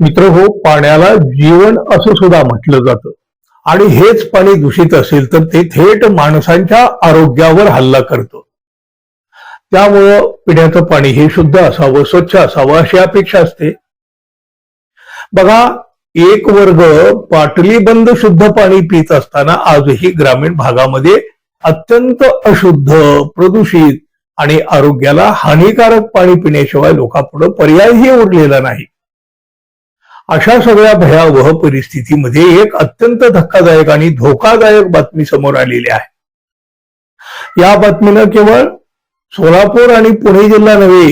मित्र हो, पाण्याला जीवन असं सुद्धा म्हटलं जातं आणि हेच पाणी दूषित असेल तर ते थेट माणसांच्या आरोग्यावर हल्ला करतं. त्यामुळं पिण्याचं पाणी हे शुद्ध असावं, स्वच्छ असावं अशी अपेक्षा असते. बघा, एक वर्ग बाटलीबंद शुद्ध पाणी पित असताना आजही ग्रामीण भागामध्ये अत्यंत अशुद्ध, प्रदूषित आणि आरोग्याला हानिकारक पाणी पिण्याशिवाय लोकांपुढे पर्यायही उरलेला नाही. अशा सगळ्या भयावह परिस्थितीमध्ये एक अत्यंत धक्कादायक आणि धोकादायक बातमी समोर आलेली आहे. या बातमीनं केवळ सोलापूर आणि पुणे जिल्हा नव्हे,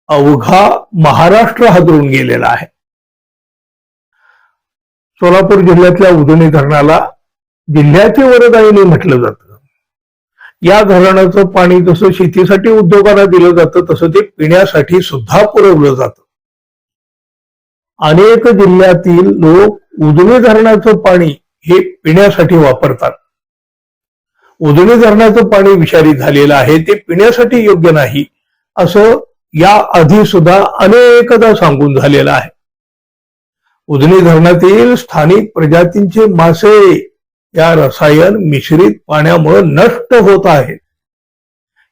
अवघा महाराष्ट्र हादरून गेलेला आहे. सोलापूर जिल्ह्यातल्या उजनी धरणाला जिल्ह्याची वरदायिनी म्हटलं जातं. या धरणाचं पाणी जसं शेतीसाठी उद्योगाला दिलं जातं तसं ते पिण्यासाठी सुद्धा पुरवलं जातं. अनेक जिल्ह्यातील लोक उजनी धरणाचं पाणी हे पिण्यासाठी वापरतात. उजनी धरणाचं पाणी विषारी झालेलं आहे, ते पिण्यासाठी योग्य नाही असं या आधी सुद्धा अनेकदा सांगून झालेलं आहे. उजनी धरणातील स्थानिक प्रजातींचे मासे या रसायन मिश्रित पाण्यामुळे नष्ट होत आहेत.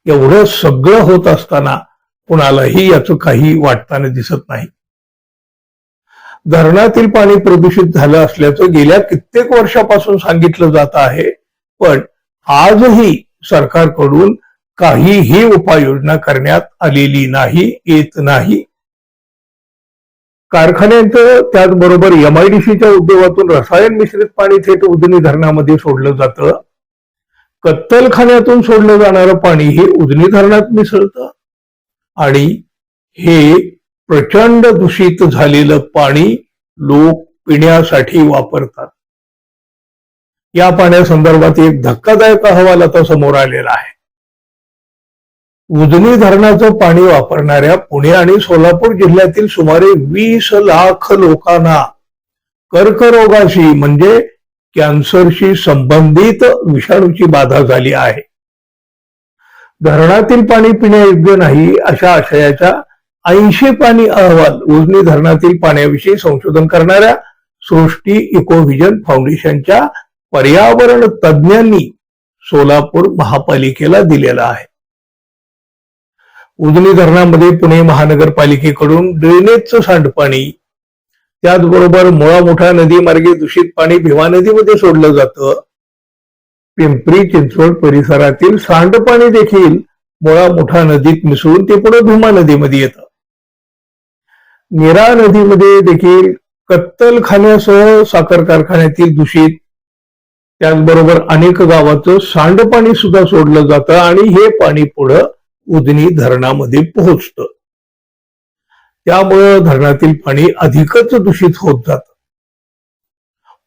एवढं सगळं होत असताना कुणालाही याचं काही वाटताना दिसत नाही. धरणातील पाणी प्रदूषित झालं असल्याचं गेल्या कित्येक वर्षापासून सांगितलं जात आहे, पण आजही सरकारकडून काहीही उपाययोजना करण्यात आलेली नाही, येत नाही. कारखान्यांचं, त्याचबरोबर MIDCच्या उद्योगातून रसायन मिश्रित पाणी थेट उजनी धरणामध्ये सोडलं जातं. कत्तलखान्यातून सोडलं जाणारं पाणी हे उजनी धरणात मिसळतं आणि हे प्रचंड दूषित झालेलं पाणी लोक पिण्यासाठी वापरतात. या पाण्यासंदर्भात एक धक्कादायक अहवाल आता समोर आलेला आहे. उजनी धरणाचं पाणी वापरणाऱ्या पुणे आणि सोलापूर जिल्ह्यातील सुमारे 20 लाख लोकांना कर्करोगाशी म्हणजे कॅन्सरशी संबंधित विषाणूची बाधा झाली आहे. धरणातील पाणी पिण्यायोग्य नाही अशा आशयाच्या 80 पाणी अहवाल उजनी धरणातील पाण्याविषयी संशोधन करणाऱ्या सृष्टी इकोव्हिजन फाउंडेशनच्या पर्यावरण तज्ज्ञांनी सोलापूर महापालिकेला दिलेला आहे. उजनी धरणामध्ये पुणे महानगरपालिकेकडून ड्रेनेजचं सांडपाणी, त्याचबरोबर मुळा मुठा नदी मार्गे दूषित पाणी भीमा नदीमध्ये सोडलं जातं. पिंपरी चिंचवड परिसरातील सांडपाणी देखील मुळा मुठा नदीत मिसळून ते पुढे भीमा नदीमध्ये येतं. नीरा नदीमध्ये देखील कत्तलखान्यासह साखर कारखान्यातील दूषित, त्याचबरोबर अनेक गावाचं सांडपाणी सुद्धा सोडलं जातं आणि हे पाणी पुढं उजनी धरणामध्ये पोहोचतं. त्यामुळं धरणातील पाणी अधिकच दूषित होत जातं.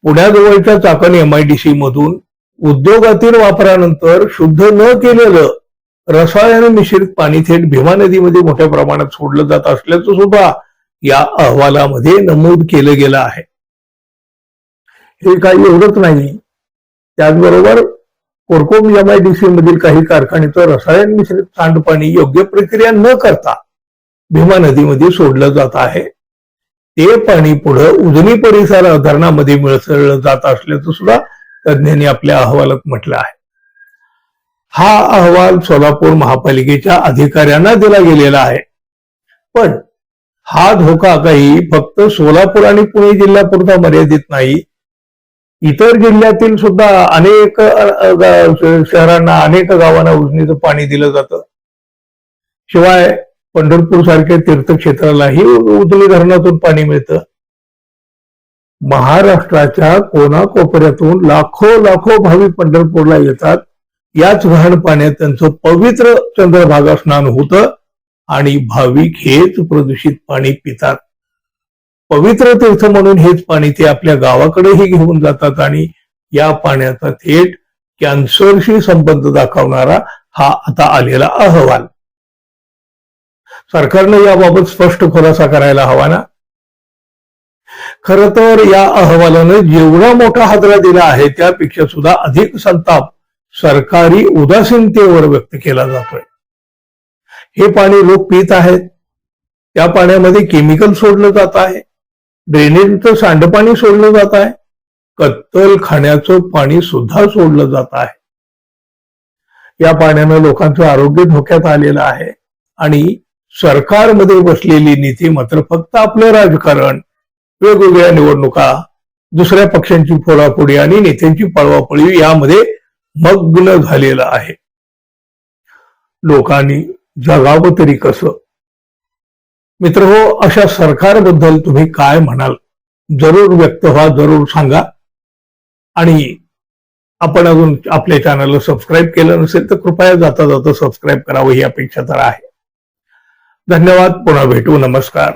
पुण्याजवळच्या चाकण MIDC मधून उद्योगातील वापरानंतर शुद्ध न केलेलं रसायन मिश्रित पाणी थेट भीमा नदीमध्ये मोठ्या प्रमाणात सोडलं जात असल्याचं सुद्धा या अहवालामध्ये नमूद केलं गेलं आहे. हे काही एवढंच नाही, त्याचबरोबर कोरकोम MIDC मधील काही कारखान्याचं रसायन मिश्रित सांडपाणी योग्य प्रक्रिया न करता भीमा नदीमध्ये सोडलं जात आहे. ते पाणी पुढे उजनी परिसर धरणामध्ये मिसळलं जात असल्याचं सुद्धा तज्ज्ञांनी आपल्या अहवालात म्हटलं आहे. हा अहवाल सोलापूर महापालिकेच्या अधिकाऱ्यांना दिला गेलेला आहे. पण हा धोका काही फक्त सोलापूर आणि पुणे जिल्ह्यापुरता मर्यादित नाही. इतर जिल्ह्यातील सुद्धा अनेक शहरांना, अनेक गावांना उजनीचं पाणी दिलं जातं. शिवाय पंढरपूर सारख्या तीर्थक्षेत्रालाही उजनी धरणातून पाणी मिळतं. महाराष्ट्राच्या कोणाकोपऱ्यातून लाखो भाविक पंढरपूरला येतात. याच घाण पाण्यात त्यांचं पवित्र चंद्रभागा स्नान होतं आणि भाविक हेच प्रदूषित पाणी पितात. पवित्र तीर्थ म्हणून हेच पाणी ते आपल्या गावाकडेही घेऊन जातात आणि या पाण्याचा थेट कॅन्सरशी संबंध दाखवणारा हा आता आलेला अहवाल. सरकारने याबाबत स्पष्ट खुलासा करायला हवा ना. खरं तर या अहवालानं जेवढा मोठा हादरा दिला आहे त्यापेक्षा सुद्धा अधिक संताप सरकारी उदासीनतेवर व्यक्त केला जातोय. हे पाणी लोक पित आहेत, त्या पाण्यामध्ये केमिकल सोडलं जात आहे. ड्रेनेजचं सांडपाणी सोडलं जात आहे, कत्तल खाण्याचं पाणी सुद्धा सोडलं जात आहे. या पाण्यानं लोकांचं आरोग्य धोक्यात आलेलं आहे आणि सरकारमध्ये बसलेली नीती मात्र फक्त आपलं राजकारण, वेगवेगळ्या निवडणुका, दुसऱ्या पक्षांची फोडाफोडी आणि नेत्यांची पळवापळी यामध्ये मग्न झालेला आहे. लोकांनी जगावं तरी कसं? मित्रहो, अशा सरकारबद्दल तुम्ही काय म्हणाल? जरूर व्यक्त व्हा, जरूर सांगा. आणि आपण अजून आपल्या चॅनलला सबस्क्राईब केलं नसेल तर कृपया जाता जाता सबस्क्राईब करावं ही अपेक्षा तर आहे. धन्यवाद. पुन्हा भेटू. नमस्कार.